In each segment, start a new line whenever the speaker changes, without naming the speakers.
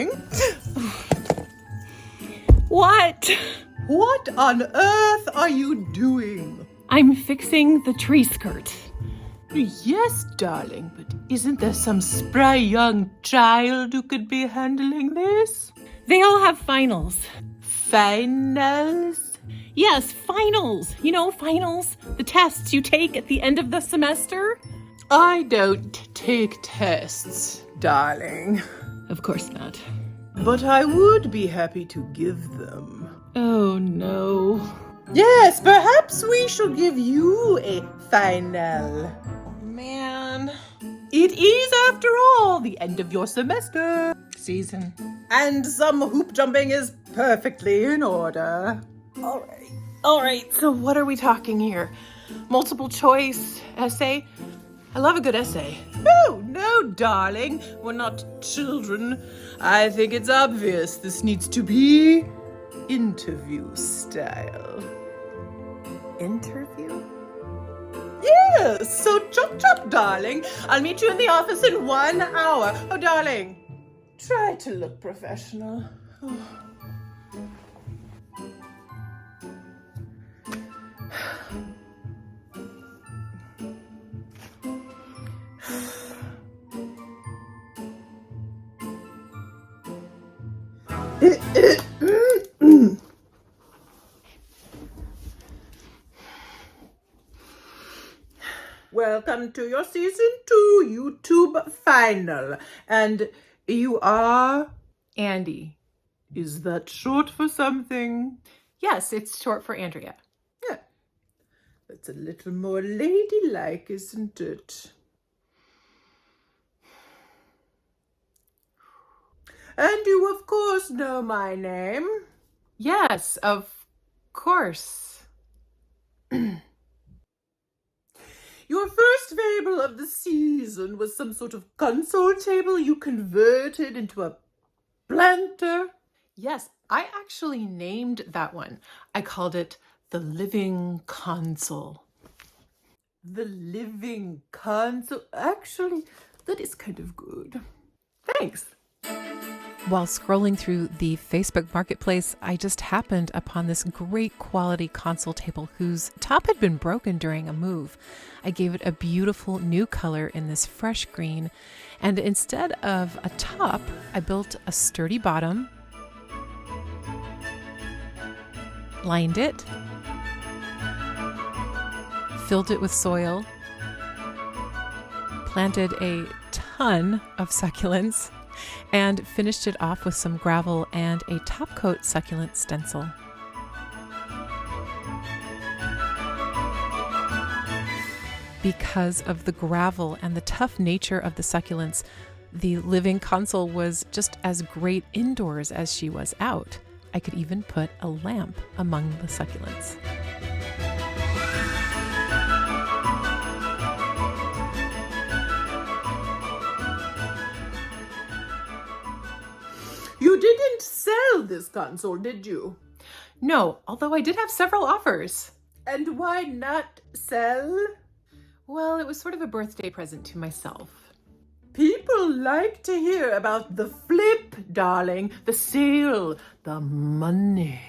darling.
What?
What on earth are you doing?
I'm fixing the tree skirt.
Yes, darling, but isn't there some spry young child who could be handling this?
They all have finals.
Finals?
Yes, finals. You know, finals. The tests you take at the end of the semester.
I don't take tests, darling.
Of course not.
But I would be happy to give them.
Oh, no.
Yes, perhaps we shall give you a final.
Man.
It is, after all, the end of your semester season. And some hoop jumping is perfectly in order.
All right. So what are we talking here? Multiple choice essay? I love a good essay.
No, darling. We're not children. I think it's obvious this needs to be interview style.
Interview?
Yes, so chop, darling. I'll meet you in the office in 1 hour. Oh, darling, try to look professional. Welcome to your season 2 YouTube final. And you are
Andy.
Is that short for something?
Yes, it's short for Andrea.
Yeah. That's a little more ladylike, isn't it? And you, of course, know my name.
Yes, of course.
Your first fable of the season was some sort of console table you converted into a planter.
Yes, I actually named that one. I called it the living console.
The living console? Actually, that is kind of good.
Thanks.
While scrolling through the Facebook Marketplace, I just happened upon this great quality console table whose top had been broken during a move. I gave it a beautiful new color in this fresh green, and instead of a top, I built a sturdy bottom, lined it, filled it with soil, planted a ton of succulents, and finished it off with some gravel and a top coat succulent stencil. Because of the gravel and the tough nature of the succulents, the living console was just as great indoors as she was out. I could even put a lamp among the succulents.
You didn't sell this console, did you?
No, although I did have several offers.
And why not sell?
Well, it was sort of a birthday present to myself.
People like to hear about the flip, darling, the sale, the money.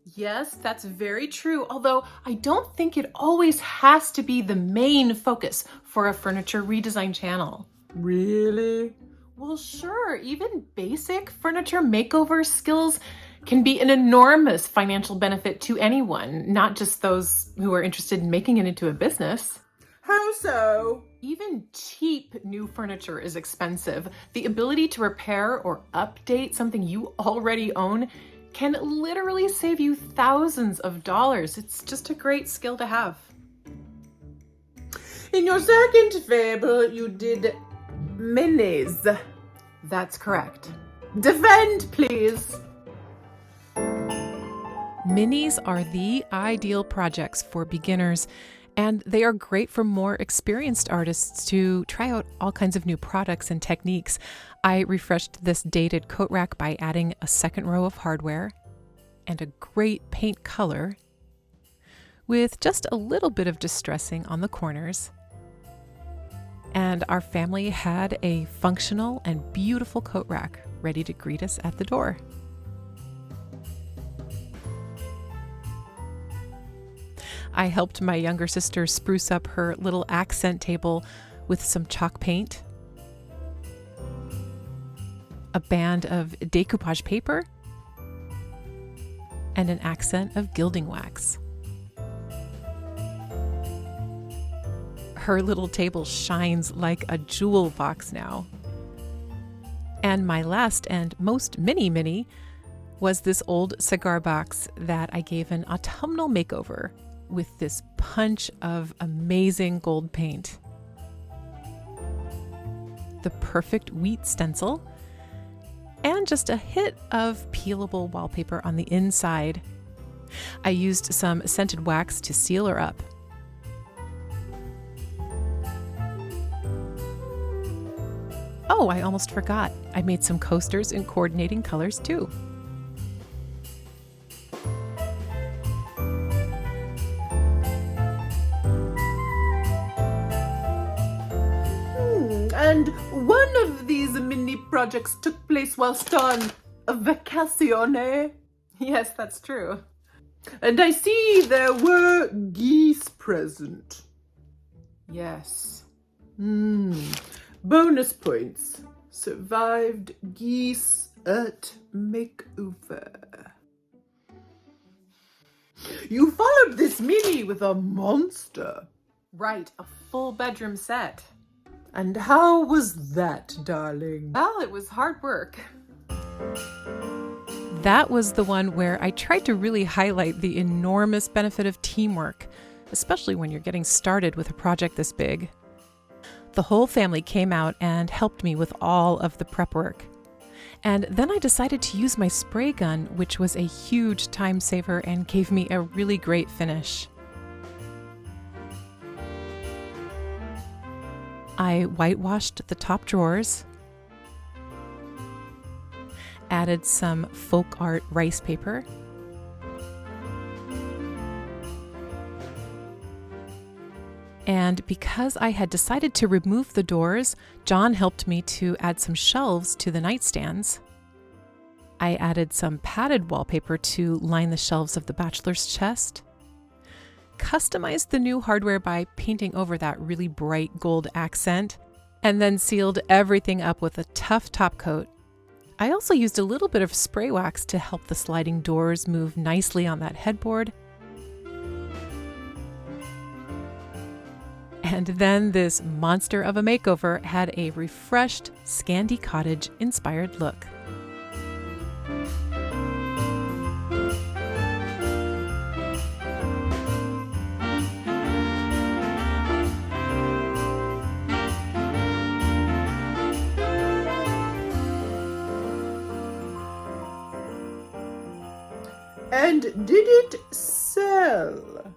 Yes, that's very true, although I don't think it always has to be the main focus for a furniture redesign channel.
Really?
Well, sure, even basic furniture makeover skills can be an enormous financial benefit to anyone, not just those who are interested in making it into a business.
How so?
Even cheap new furniture is expensive. The ability to repair or update something you already own can literally save you thousands of dollars. It's just a great skill to have.
In your second fable, you did minis.
That's correct.
Defend, please.
Minis are the ideal projects for beginners, and they are great for more experienced artists to try out all kinds of new products and techniques. I refreshed this dated coat rack by adding a second row of hardware and a great paint color with just a little bit of distressing on the corners. And our family had a functional and beautiful coat rack ready to greet us at the door. I helped my younger sister spruce up her little accent table with some chalk paint, a band of decoupage paper, and an accent of gilding wax. Her little table shines like a jewel box now. And my last and most mini was this old cigar box that I gave an autumnal makeover with this punch of amazing gold paint, the perfect wheat stencil, and just a hit of peelable wallpaper on the inside. I used some scented wax to seal her up. Oh, I almost forgot. I made some coasters in coordinating colors too.
And one of these mini projects took place whilst on a vacazione.
Yes, that's true.
And I see there were geese present.
Yes.
Bonus points. Survived geese at makeover. You followed this mini with a monster.
Right, a full bedroom set.
And how was that, darling?
Well, it was hard work.
That was the one where I tried to really highlight the enormous benefit of teamwork, especially when you're getting started with a project this big. The whole family came out and helped me with all of the prep work. And then I decided to use my spray gun, which was a huge time saver and gave me a really great finish. I whitewashed the top drawers, added some folk art rice paper, and because I had decided to remove the doors, John helped me to add some shelves to the nightstands. I added some padded wallpaper to line the shelves of the bachelor's chest, customized the new hardware by painting over that really bright gold accent, and then sealed everything up with a tough top coat. I also used a little bit of spray wax to help the sliding doors move nicely on that headboard. And then this monster of a makeover had a refreshed Scandi Cottage inspired look.
And did it sell?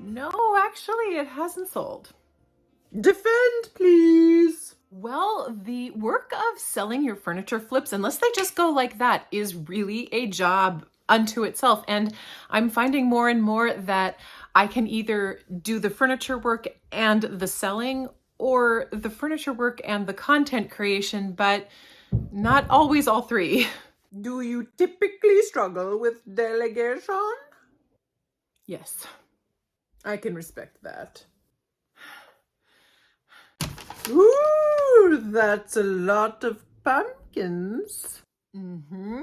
No, actually, it hasn't sold.
Defend, please.
Well, the work of selling your furniture flips, unless they just go like that, is really a job unto itself. And I'm finding more and more that I can either do the furniture work and the selling, or the furniture work and the content creation, but not always all three.
Do you typically struggle with delegation?
Yes.
I can respect that. Ooh, that's a lot of pumpkins.
Mm-hmm.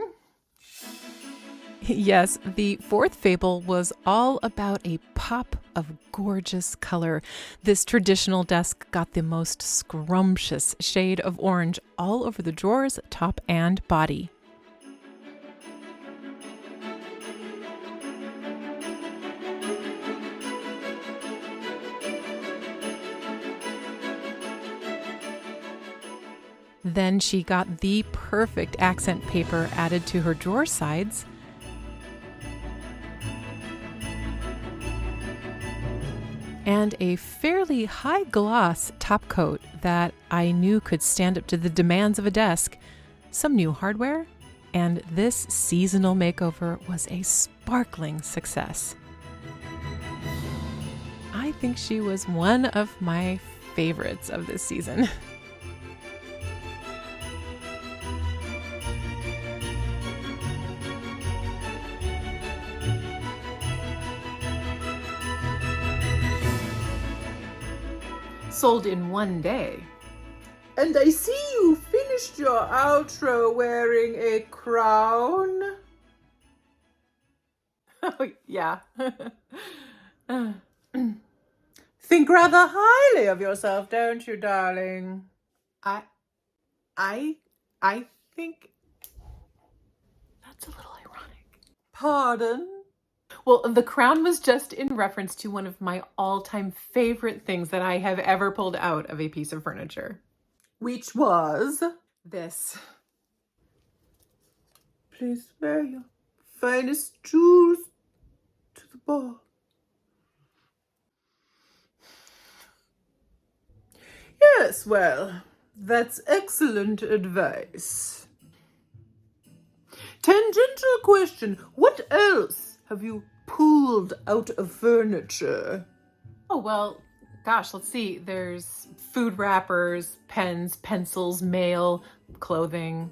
Yes, the fourth fable was all about a pop of gorgeous color. This traditional desk got the most scrumptious shade of orange all over the drawers, top, and body. Then she got the perfect accent paper added to her drawer sides. And a fairly high gloss top coat that I knew could stand up to the demands of a desk, some new hardware, and this seasonal makeover was a sparkling success. I think she was one of my favorites of this season.
sold in one day.
And I see you finished your outro wearing a crown.
Oh, yeah.
Think rather highly of yourself, don't you, darling?
I think that's a little ironic.
Pardon?
Well, the crown was just in reference to one of my all-time favorite things that I have ever pulled out of a piece of furniture.
Which was?
This.
Please wear your finest jewels to the ball. Yes, well, that's excellent advice. Tangential question. What else have you pulled out of furniture?
Oh, well, gosh, let's see. There's food wrappers, pens, pencils, mail, clothing.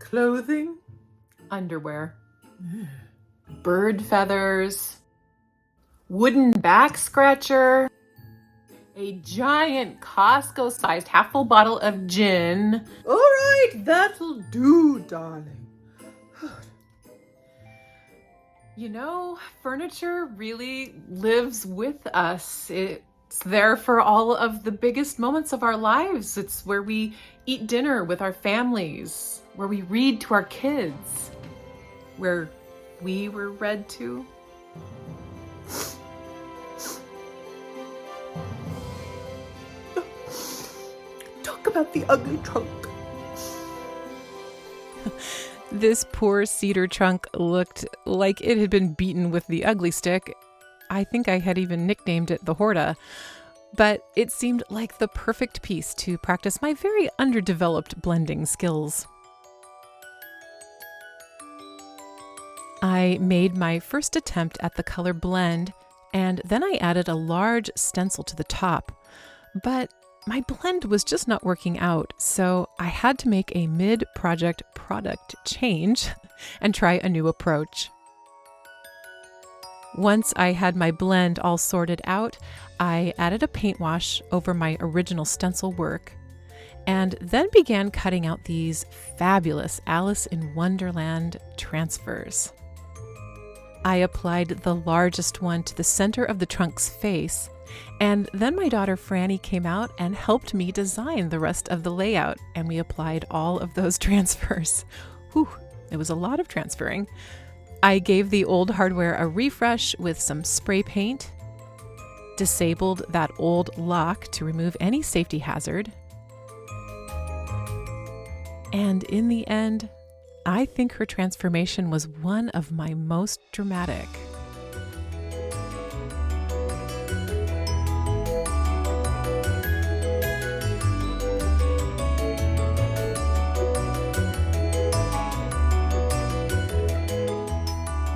Clothing?
Underwear. Bird feathers. Wooden back scratcher. A giant Costco-sized half-full bottle of gin.
All right, that'll do, darling.
You know, furniture really lives with us. It's there for all of the biggest moments of our lives. It's where we eat dinner with our families, where we read to our kids, where we were read to.
Talk about the ugly trunk.
This poor cedar trunk looked like it had been beaten with the ugly stick. I think I had even nicknamed it the Horta. But it seemed like the perfect piece to practice my very underdeveloped blending skills. I made my first attempt at the color blend, and then I added a large stencil to the top. But my blend was just not working out, so I had to make a mid-project product change and try a new approach. Once I had my blend all sorted out, I added a paint wash over my original stencil work, and then began cutting out these fabulous Alice in Wonderland transfers. I applied the largest one to the center of the trunk's face, and then my daughter Franny came out and helped me design the rest of the layout, and we applied all of those transfers. Whew, it was a lot of transferring. I gave the old hardware a refresh with some spray paint, disabled that old lock to remove any safety hazard, and in the end, I think her transformation was one of my most dramatic.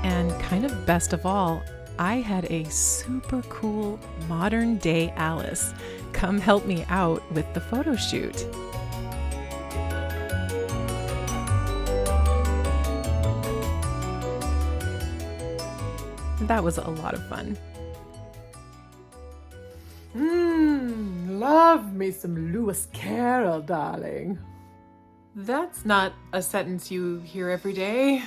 And kind of best of all, I had a super cool modern day Alice come help me out with the photo shoot. That was a lot of fun.
Love me some Lewis Carroll, darling.
That's not a sentence you hear every day.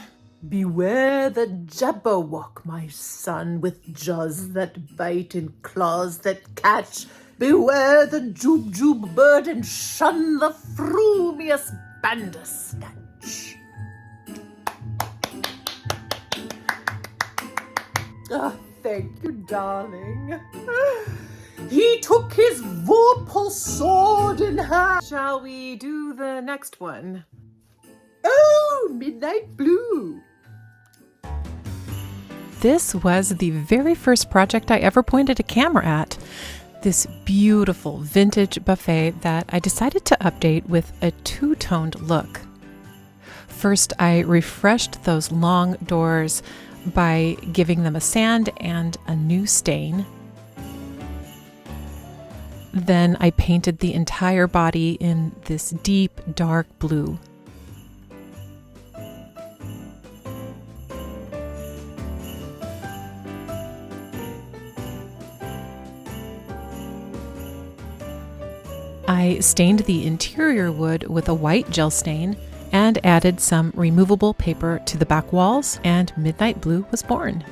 Beware the Jabberwock, my son, with jaws that bite and claws that catch. Beware the Joob bird and shun the frumious bandersnatch. Ah, thank you, darling. He took his vorpal sword in hand.
Shall we do the next one?
Oh, midnight blue.
This was the very first project I ever pointed a camera at. This beautiful vintage buffet that I decided to update with a two-toned look. First, I refreshed those long doors by giving them a sand and a new stain. Then I painted the entire body in this deep, dark blue. I stained the interior wood with a white gel stain and added some removable paper to the back walls, and Midnight Blue was born.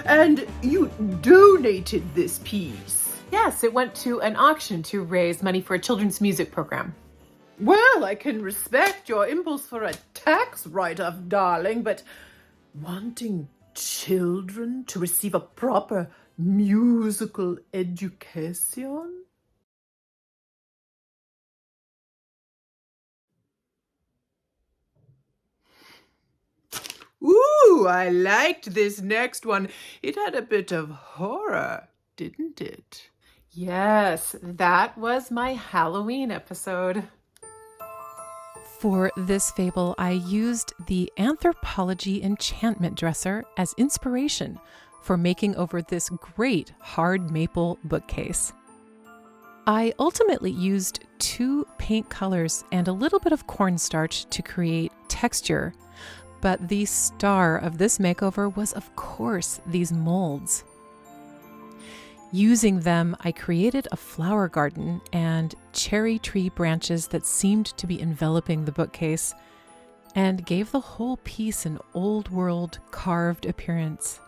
And you donated this piece.
Yes, it went to an auction to raise money for a children's music program.
Well, I can respect your impulse for a tax write-off, darling, but wanting children to receive a proper musical education? Ooh, I liked this next one. It had a bit of horror, didn't it?
Yes, that was my Halloween episode.
For this fable, I used the Anthropology enchantment dresser as inspiration for making over this great hard maple bookcase. I ultimately used 2 paint colors and a little bit of cornstarch to create texture, but the star of this makeover was, of course, these molds. Using them, I created a flower garden and cherry tree branches that seemed to be enveloping the bookcase, and gave the whole piece an old-world carved appearance.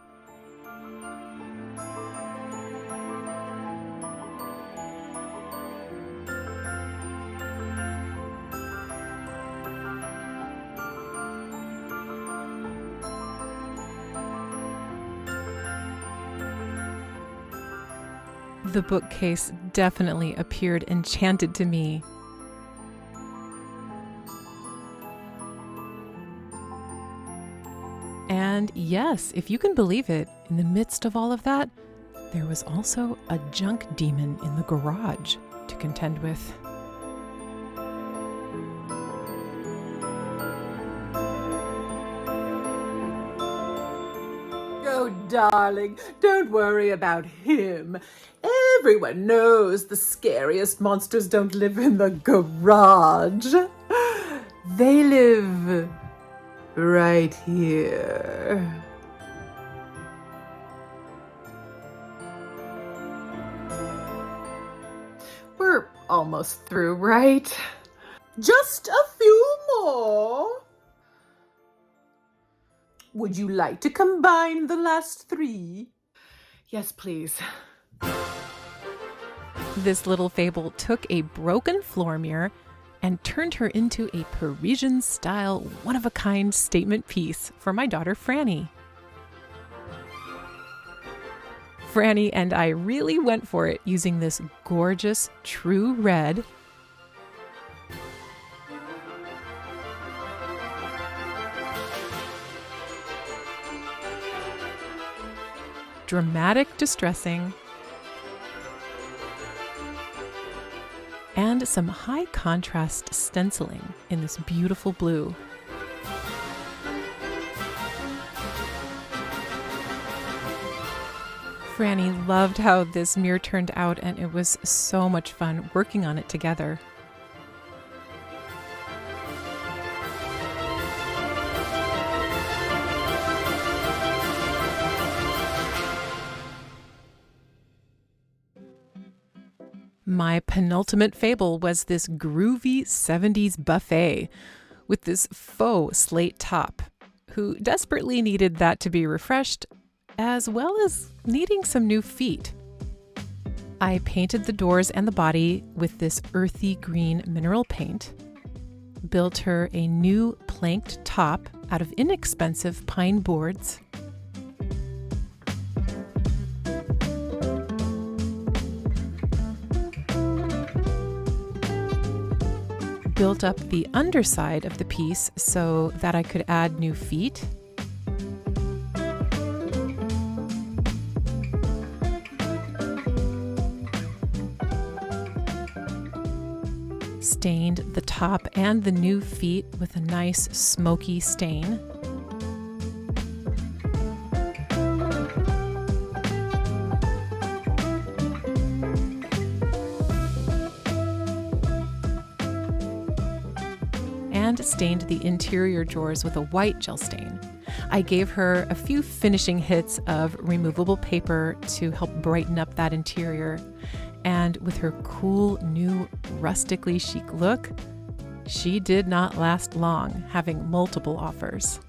The bookcase definitely appeared enchanted to me. And yes, if you can believe it, in the midst of all of that, there was also a junk demon in the garage to contend with.
Oh, darling, don't worry about him. Everyone knows the scariest monsters don't live in the garage. They live right here.
We're almost through, right?
Just a few more. Would you like to combine the last 3?
Yes, please.
This little fable took a broken floor mirror and turned her into a Parisian-style, one-of-a-kind statement piece for my daughter Franny. Franny and I really went for it using this gorgeous true red, dramatic distressing, and some high contrast stenciling in this beautiful blue. Franny loved how this mirror turned out, and it was so much fun working on it together. My penultimate fable was this groovy 70s buffet with this faux slate top, who desperately needed that to be refreshed, as well as needing some new feet. I painted the doors and the body with this earthy green mineral paint, built her a new planked top out of inexpensive pine boards, built up the underside of the piece so that I could add new feet, stained the top and the new feet with a nice smoky stain, and stained the interior drawers with a white gel stain. I gave her a few finishing hits of removable paper to help brighten up that interior. And with her cool, new, rustically chic look, she did not last long, having multiple offers.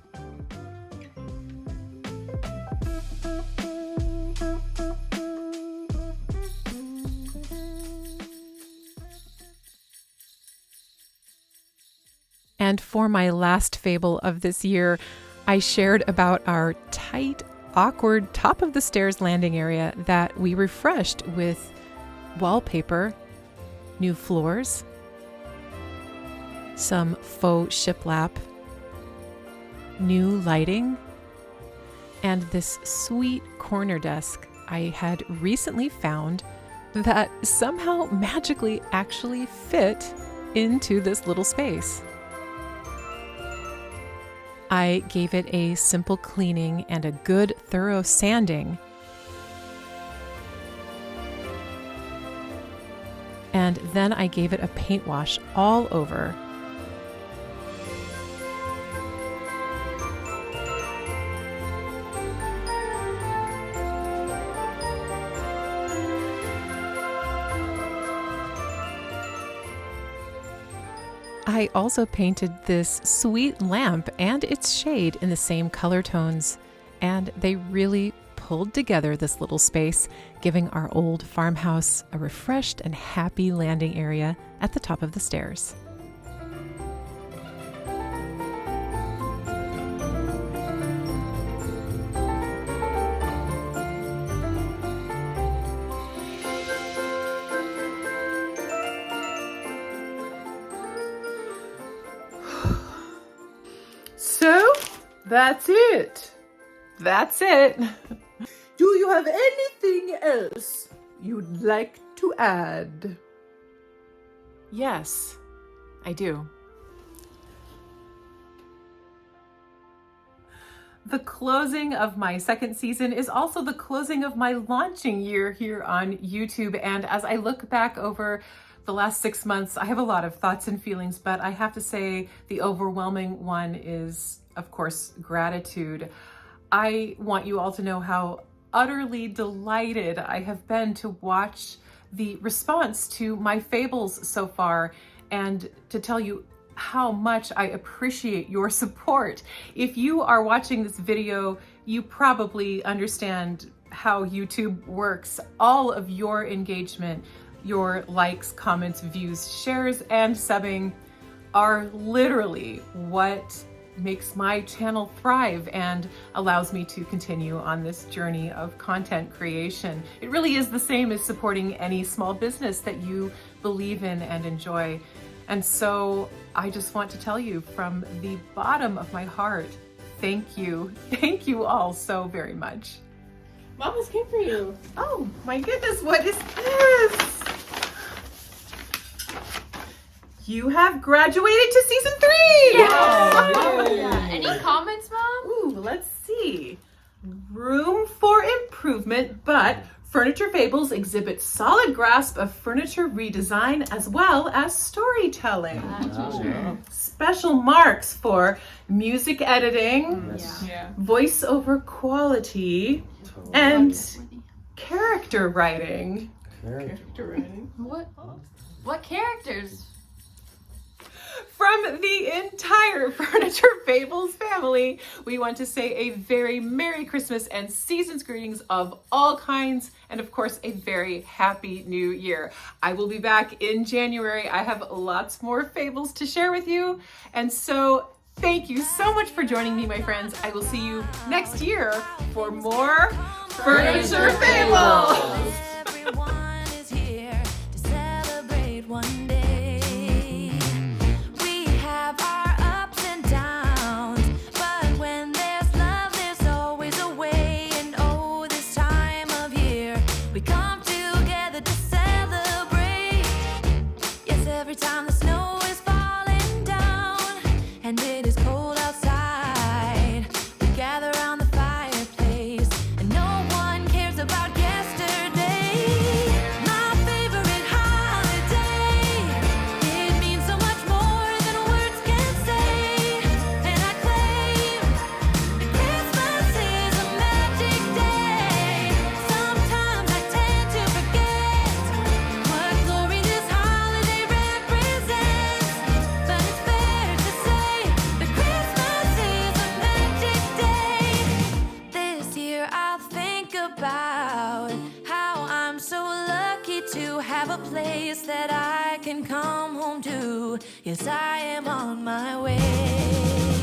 And for my last fable of this year, I shared about our tight, awkward top of the stairs landing area that we refreshed with wallpaper, new floors, some faux shiplap, new lighting, and this sweet corner desk I had recently found that somehow magically actually fit into this little space. I gave it a simple cleaning and a good thorough sanding. And then I gave it a paint wash all over. I also painted this sweet lamp and its shade in the same color tones, and they really pulled together this little space, giving our old farmhouse a refreshed and happy landing area at the top of the stairs.
So, that's it. That's it.
Do you have anything else you'd like to add?
Yes, I do. The closing of my second season is also the closing of my launching year here on YouTube. And as I look back over the last 6 months, I have a lot of thoughts and feelings, but I have to say the overwhelming one is, of course, gratitude. I want you all to know how utterly delighted I have been to watch the response to my fables so far, and to tell you how much I appreciate your support. If you are watching this video, you probably understand how YouTube works. All of your engagement, your likes, comments, views, shares, and subbing are literally what makes my channel thrive and allows me to continue on this journey of content creation. It really is the same as supporting any small business that you believe in and enjoy. And so I just want to tell you from the bottom of my heart, thank you. Thank you all so very much.
Mama's came for you.
Oh my goodness, what is this? You have graduated to season 3!
Yeah. Any comments, Mom?
Ooh, let's see. Room for improvement, but Furniture Fables exhibits solid grasp of furniture redesign as well as storytelling. Special marks for music editing, voiceover quality, and character writing.
What characters?
From the entire Furniture Fables family, we want to say a very Merry Christmas and season's greetings of all kinds, and of course, a very Happy New Year. I will be back in January. I have lots more fables to share with you, and so thank you so much for joining me, my friends. I will see you next year for more Furniture Fables!
Everyone is here to celebrate one day. We have our ups and downs, but when there's love, there's always a way. And oh, this time of year, we come together to celebrate. Yes, every time the snow is falling down and it is cold outside, we gather around the fireplace, and no one cares about guests. a place that I can come home to. Yes, I am on my way.